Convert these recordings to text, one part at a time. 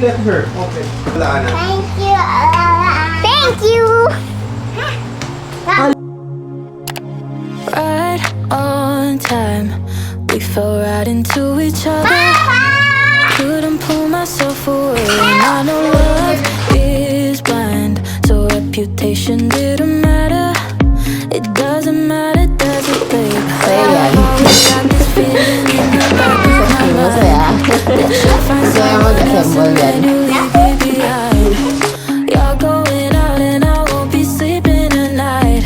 let her. Okay. Wala na. Thank you. Thank you. Right on time, we fell right into each other. Couldn't pull myself away. And I know love is blind, so reputation didn't matter. It doesn't matter, does it, babe? I've always got this feeling in the back of my mind that you'll find someone else and then you'll leave me behind. You're going out and I won't be sleeping at night.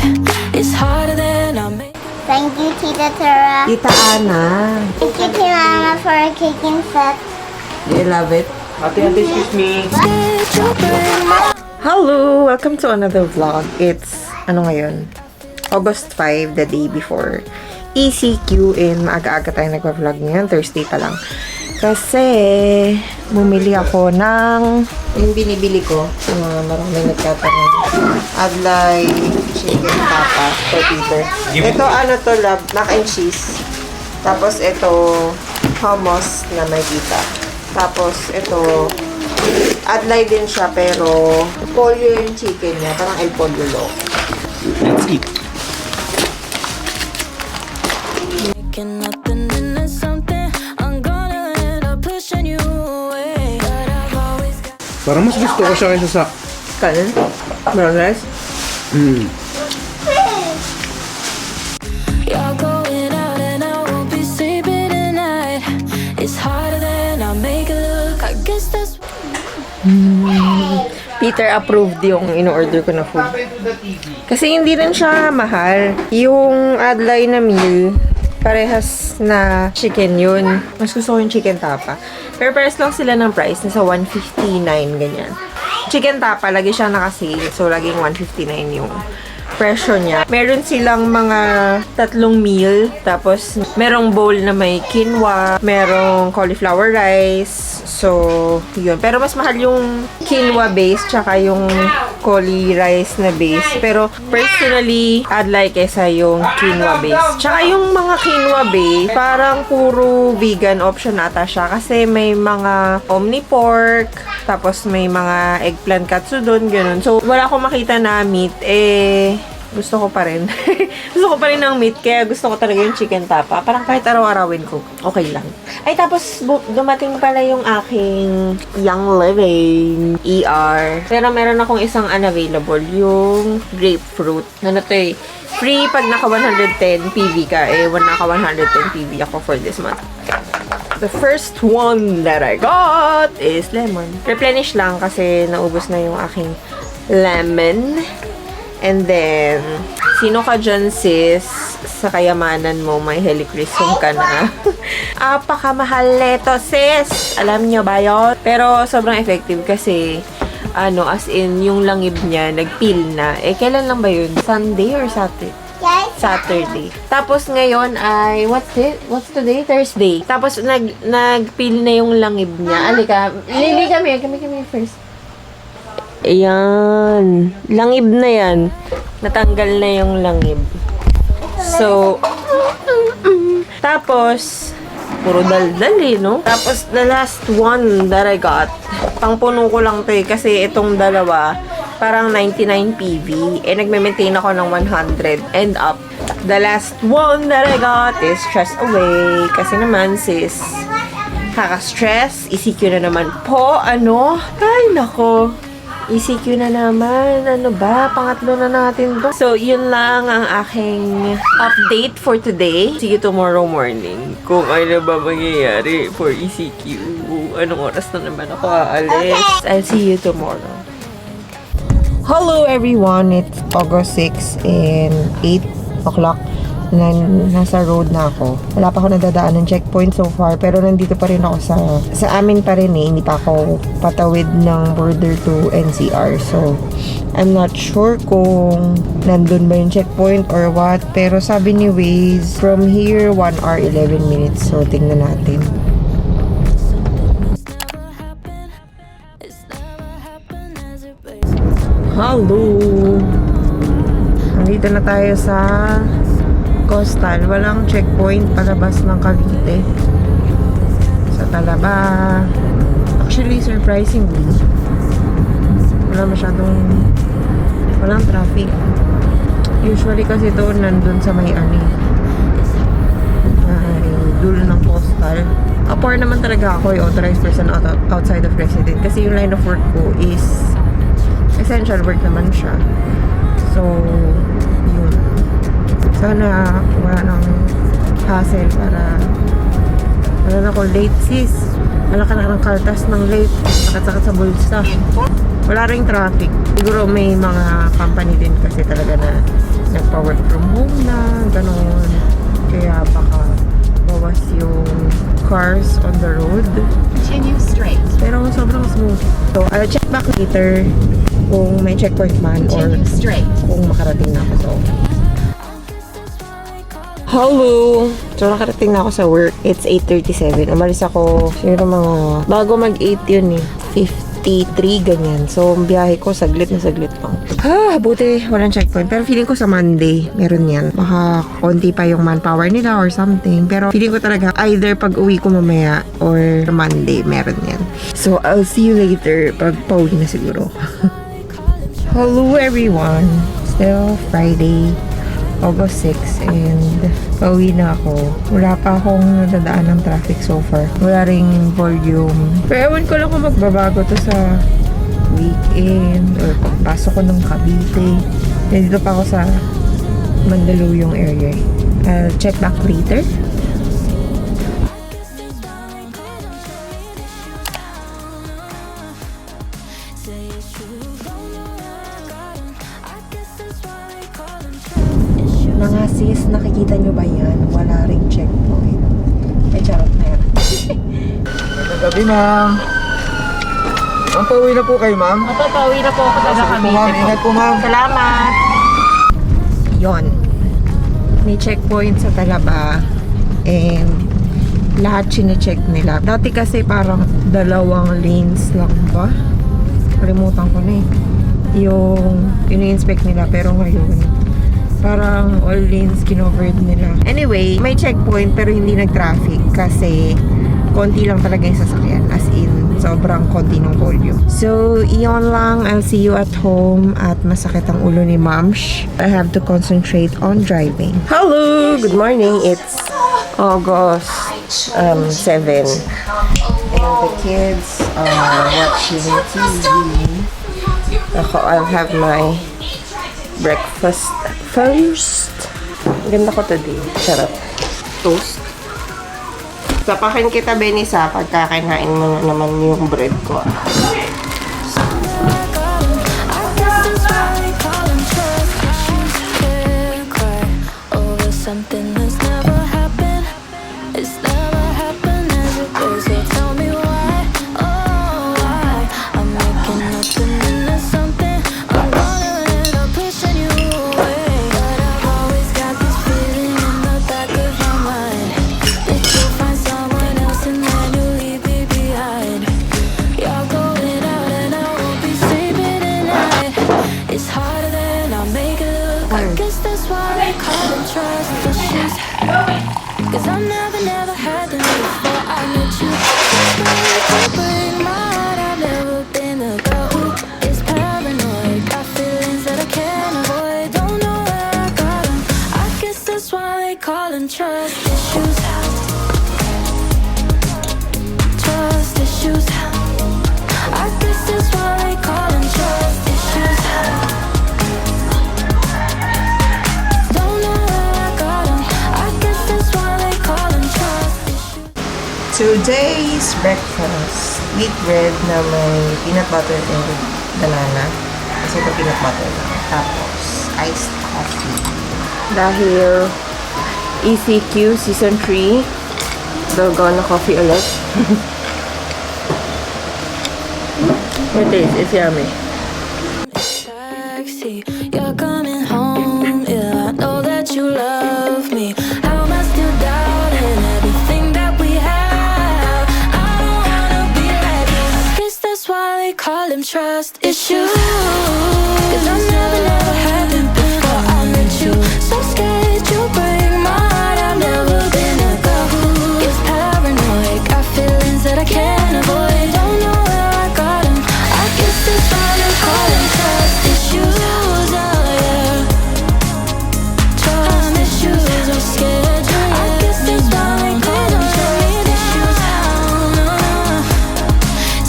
It's harder than I make. Thank you, Tita Tara. Tita Ana. Thank you, Tita Mama, for a cake and set. You love it? Ate, excuse me. Hello! Welcome to another vlog. It's, ano ngayon? August 5, the day before ECQ, and maaga-aga tayo nagpa-vlog ngayon. Thursday pa lang. Kasi, bumili ako ng yung binibili ko. Maraming nagtatanong. Adlay chicken papa for Peter. Ito, ano to, love? Mac and cheese. Tapos, ito, hummus na may pita. Tapos, ito, adlay din siya, pero pollo yung chicken niya. Parang el pollo lo. Let's eat. Making nothing and then something. I'm gonna end up pushing you away. But I've always got Parang mas gusto ko siya kaysa sa... Kanin? Brown rice? You're going out and I won't be sleeping tonight. It's harder than I make it look. I guess that's Peter approved yung in-order ko na food. Kasi hindi rin siya mahal. Yung adlay na meal, parehas na chicken yun. Mas gusto ko yung chicken tapa. Pero parehas lang sila ng price. Nasa 159, ganyan. Chicken tapa, lagi siya naka-sale. So, laging 159 yung presyo niya. Meron silang mga 3 meal. Tapos, merong bowl na may quinoa. Merong cauliflower rice. So, yun. Pero mas mahal yung quinoa base tsaka yung cauli rice na base. Pero, personally, I'd like kesa yung quinoa base. Tsaka yung mga quinoa base, parang puro vegan option ata siya. Kasi may mga omni pork, tapos may mga eggplant katsu doon, ganun. So, wala akong makita na meat. Gusto ko pa rin. Gusto ko pa rin ng meat, kaya gusto ko talaga yung chicken tapa. Parang kahit araw-arawin ko, okay lang. Ay, tapos dumating pala yung aking Young Living ER. Pero meron akong isang unavailable, yung grapefruit. Ano to eh? Free pag naka 110 PV ka. Naka 110 PV ako for this month. The first one that I got is lemon. Replenish lang kasi naubos na yung aking lemon. And then, sino ka dyan, sis? Sa kayamanan mo, may helichrysum ka na. Apakamahal neto, sis! Alam nyo ba yun? Pero, sobrang effective kasi, as in, yung langib niya, nag-peel na. Kailan lang ba yun? Sunday or Saturday? Saturday. Tapos ngayon ay, what's today? Thursday. Tapos, nag-peel na yung langib niya. Alika, Lili, kami first. Ayan. Langib na yan. Natanggal na yung langib. So, tapos, puro daldal no? Tapos, the last one that I got, pangpuno ko lang to kasi itong dalawa, parang 99 PV. Nagme-maintain ako ng 100 and up. The last one that I got is Stress Away. Kasi naman, sis, kaka-stress. ECQ na naman po. Ay, nako. ECQ na naman. Ano ba? Pangatlo na natin to. So, yun lang ang aking update for today. See you tomorrow morning. Kung ano ba mangyayari for ECQ. Anong oras na naman ako aalis. I'll see you tomorrow. Hello everyone! It's August 6 and 8 o'clock. Nasa road na ako. Wala pa ako nadadaan ng checkpoint so far, pero nandito pa rin ako sa amin pa rin eh. Hindi pa ako patawid ng border to NCR. So, I'm not sure kung nandun ba yung checkpoint or what. Pero sabi ni Waze, from here, 1 hour 11 minutes. So, tingnan natin. Hello! Nandito na tayo sa Coastal. Walang checkpoint palabas ng Cavite. Sa Talaba. Actually, surprisingly, walang traffic. Usually kasi ito nandun sa may dulo ng postal. Apart naman talaga ako yung authorized person outside of resident kasi yung line of work ko is essential work naman siya. So, yun. Sana wala nang hassle para wala na ako late sis. Wala ka na ng kaltas ng late. Sakit-sakit sa bulsa. Wala ring traffic. Siguro may mga company din kasi talaga na nagpa-work from home na, gano'n. Kaya baka bawas yung cars on the road. Continue straight. Pero sobrang smooth. So, I'll check back later kung may checkpoint man or Continue straight. kung makarating na ako sa office. Hello! So, nakarating na ako sa work. It's 8:37. Umalis ako, siguro mga, bago mag-8 yun eh. 53, ganyan. So, ang biyahe ko, saglit na saglit lang. Buti, walang checkpoint. Pero feeling ko sa Monday, meron yan. Baka konti pa yung manpower nila or something. Pero feeling ko talaga, either pag uwi ko mamaya or Monday, meron yan. So, I'll see you later pag pauwi na siguro. Hello everyone! Still Friday, August 6 and pauwi na ako. Wala pa akong nadadaan ng traffic so far. Wala ring volume. Pero ewan ko lang kung magbabago to sa weekend or pagpasok ko ng Cavite. Dito pa ako sa Mandaluyong area. I'll check back later. Mga sis, nakikita nyo ba yan? Wala ring checkpoint. Ay, charot na yan. Magandang gabi, ma'am. Ma'am, pauwi na po kayo, ma'am. Pauwi na po ako Sige po, ma'am. Ingat po, ma'am. Salamat! Yon. May checkpoint sa Talaba and lahat sinecheck nila. Dati kasi parang 2 lanes lang ba? Kalimutan ko na eh. Yung ini-inspect nila pero ngayon parang all lanes kinovered nila. Anyway, may checkpoint pero hindi nag-traffic kasi konti lang talaga yung sasakyan. As in, sobrang konti ng volume. So, iyon lang. I'll see you at home at masakit ang ulo ni Mamsh. I have to concentrate on driving. Hello! Good morning. It's August 7. And the kids are watching TV. I'll have my breakfast first. Ganda ko today. Charot. Toast. Sapakin kita, Venice, ha? Pagkakainain mo na naman yung bread ko. Something that's never happened. It's never happened as it was. So tell me why, oh why I'm making nothing into something. I'm gonna end up pushing you away. But I've always got this feeling in the back of my mind that you'll find someone else and then you'll leave me behind. You're going out and I won't be sleeping tonight. It's harder than I make it look. I guess that's why they call it trust issues. Cause I've never had them before I met you. Just break my heart. I've never been a girl who is paranoid. Got feelings that I can't avoid. Don't know where I got them. I guess that's why they call them trust issues. Trust issues. I guess that's why they call them trust issues. Don't know where I got them. I guess that's why they call them trust issues. Today's breakfast. Wheat bread na may peanut butter and banana. Kasi ito peanut butter lang. Tapos, iced coffee. Dahil ECQ Season 3, Dalgona coffee ulit. It is. It's yummy. Taxi, you're coming home. Yeah, I know that you love me. How am I still doubting everything that we have? I don't wanna be like this. Guess that's why they call them trust issues. Cause I've never had them before I met you. So scared you break my heart. I've never been a girl who is paranoid. Got feelings that I can't avoid. Don't know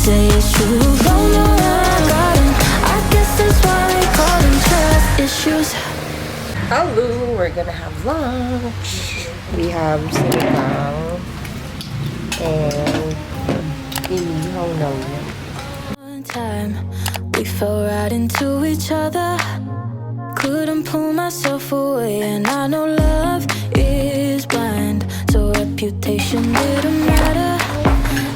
say it's true. Don't know where I got 'em. I guess that's why they call them trust issues. Hello, we're gonna have lunch. We have sinigang and inihaw na yan. One time we fell right into each other. Couldn't pull myself away, and I know love is blind, so reputation didn't matter.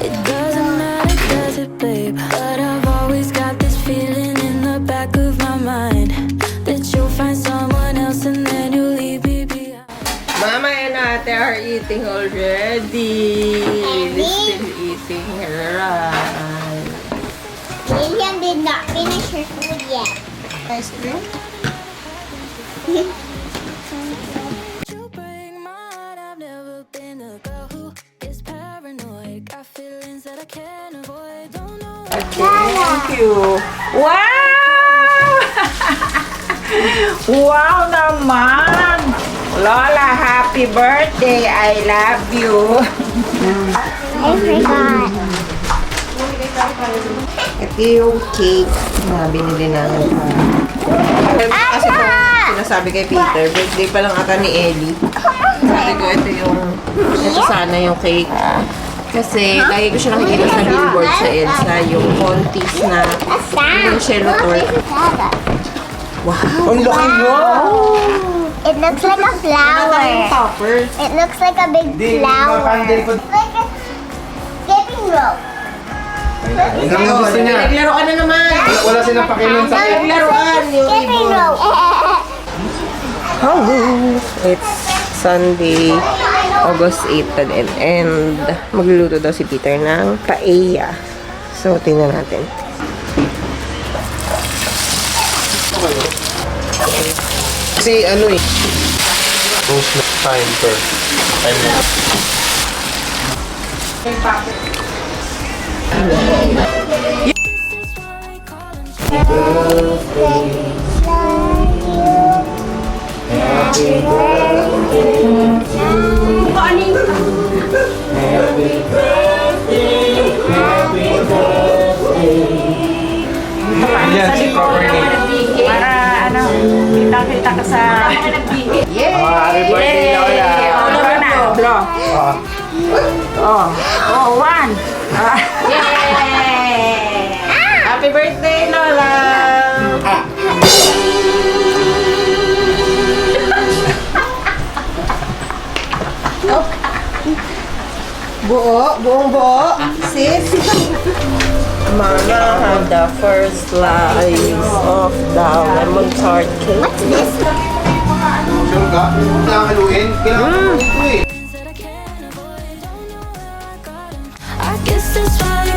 It doesn't matter, does it, babe? But I've always got this feeling in the back of my mind that you'll find someone else and then you'll leave me behind. Mama and Ate are eating already. They're still eating right. William did not finish her food yet. Ice cream? You break my heart. I've never been a girl who is paranoid. Got feelings that I can't avoid. Don't know what Thank you. Wow! Wow naman! Lola, happy birthday! I love you! I forgot. Ito yung cake na binili namin. Kasi ito, sinasabi kay Peter, birthday pa lang ata ni Ellie. Sabi ko, ito sana yung cake. Kasi lagi ko siya nakikita sa billboard sa EDSA, yung Contis na yung cello torte. Wow! Ang laki yun! It looks like a Ano flower. yung toppers? It looks like a big Di, flower. makakandil ko. Like a skipping rope. Ang gusto niya. Naglaro ka na naman! Wala silang pakialam sa akin. Naglaruan yung Skipping ibon. rope. Hello! It's Sunday, August 8 and magluluto daw si Peter ng paella. So, tingnan natin. Kasi ano eh. Most na time per time na. Yan, si proper name. Para ano, kita-kita ka sa... Happy birthday, Lola. Blow. one! Yay! Happy birthday, Lola! Buong buo, sis. Mama had the first slice of the lemon tart cake. What's this? Sure ka? Kailangan haluin? Kailangan ito eh. that I can't avoid. Don't know where I got 'em. I guess that's why